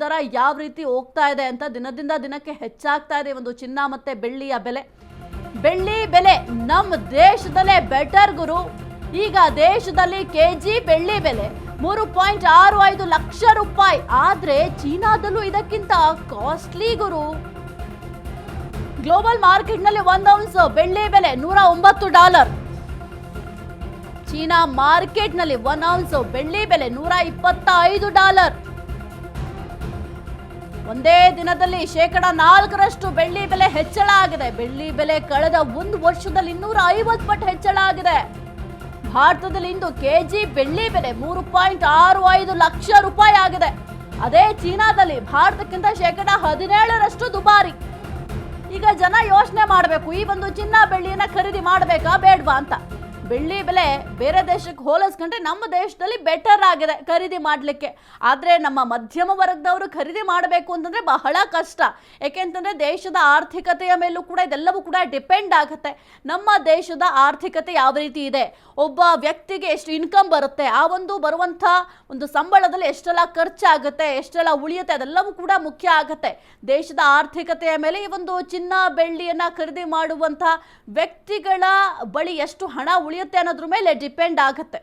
ದರ ಯಾವ ರೀತಿ ಹೋಗ್ತಾ ಇದೆ ಅಂತ ದಿನದಿಂದ ದಿನಕ್ಕೆ ಹೆಚ್ಚಾಗ್ತಾ ಇದೆ ಒಂದು ಚಿನ್ನ ಮತ್ತೆ ಬೆಳ್ಳಿಯ ಬೆಲೆ. ಬೆಳ್ಳಿ ಬೆಲೆ ನಮ್ಮ ದೇಶದಲ್ಲೇ ಬೆಟರ್ ಗುರು. ಈಗ ದೇಶದಲ್ಲಿ ಕೆಜಿ ಬೆಳ್ಳಿ ಬೆಲೆ 3.65 ಲಕ್ಷ ರೂಪಾಯಿ. ಆದ್ರೆ ಚೀನಾದಲ್ಲೂ ಇದಕ್ಕಿಂತ ಕಾಸ್ಟ್ಲಿ ಗುರು. ಗ್ಲೋಬಲ್ ಮಾರ್ಕೆಟ್ ನಲ್ಲಿ 1 ಔನ್ಸ್ ಬೆಳ್ಳಿ ಬೆಲೆ $109. ಚೀನಾ ಮಾರ್ಕೆಟ್ ನಲ್ಲಿ 1 ಔನ್ಸ್ ಬೆಳ್ಳಿ ಬೆಲೆ $125. ಒಂದೇ ದಿನದಲ್ಲಿ 4% ಬೆಳ್ಳಿ ಬೆಲೆ ಹೆಚ್ಚಳ ಆಗಿದೆ. ಬೆಳ್ಳಿ ಬೆಲೆ ಕಳೆದ 1 ವರ್ಷದಲ್ಲಿ 250 ಪಟ್ಟು ಹೆಚ್ಚಳ ಆಗಿದೆ. ಭಾರತದಲ್ಲಿ ಇಂದು ಕೆಜಿ ಬೆಳ್ಳಿ ಬೆಲೆ 3.65 ಲಕ್ಷ ರೂಪಾಯಿ ಆಗಿದೆ. ಅದೇ ಚೀನಾದಲ್ಲಿ ಭಾರತಕ್ಕಿಂತ 17% ದುಬಾರಿ. ಈಗ ಜನ ಯೋಚನೆ ಮಾಡಬೇಕು, ಈ ಒಂದು ಚಿನ್ನ ಬೆಳ್ಳಿಯನ್ನ ಖರೀದಿ ಮಾಡಬೇಕಾ ಬೇಡವಾ ಅಂತ. ಬೆಳ್ಳಿ ಬೆಲೆ ಬೇರೆ ದೇಶಕ್ಕೆ ಹೋಲಿಸ್ಕೊಂಡ್ರೆ ನಮ್ಮ ದೇಶದಲ್ಲಿ ಬೆಟರ್ ಆಗಿದೆ ಖರೀದಿ ಮಾಡಲಿಕ್ಕೆ. ಆದರೆ ನಮ್ಮ ಮಧ್ಯಮ ವರ್ಗದವರು ಖರೀದಿ ಮಾಡಬೇಕು ಅಂತಂದ್ರೆ ಬಹಳ ಕಷ್ಟ. ಯಾಕೆಂತಂದ್ರೆ ದೇಶದ ಆರ್ಥಿಕತೆಯ ಮೇಲೂ ಕೂಡ ಇದೆಲ್ಲವೂ ಕೂಡ ಡಿಪೆಂಡ್ ಆಗುತ್ತೆ. ನಮ್ಮ ದೇಶದ ಆರ್ಥಿಕತೆ ಯಾವ ರೀತಿ ಇದೆ, ಒಬ್ಬ ವ್ಯಕ್ತಿಗೆ ಎಷ್ಟು ಇನ್ಕಮ್ ಬರುತ್ತೆ, ಆ ಒಂದು ಬರುವಂಥ ಒಂದು ಸಂಬಳದಲ್ಲಿ ಎಷ್ಟೆಲ್ಲ ಖರ್ಚಾಗುತ್ತೆ, ಎಷ್ಟೆಲ್ಲ ಉಳಿಯುತ್ತೆ, ಅದೆಲ್ಲವೂ ಕೂಡ ಮುಖ್ಯ ಆಗುತ್ತೆ. ದೇಶದ ಆರ್ಥಿಕತೆಯ ಮೇಲೆ ಈ ಒಂದು ಚಿನ್ನ ಬೆಳ್ಳಿಯನ್ನ ಖರೀದಿ ಮಾಡುವಂಥ ವ್ಯಕ್ತಿಗಳ ಬಳಿ ಎಷ್ಟು ಹಣ ಉಳಿಯುತ್ತೆ ಅನ್ನೋದ್ರ ಮೇಲೆ ಡಿಪೆಂಡ್ ಆಗುತ್ತೆ.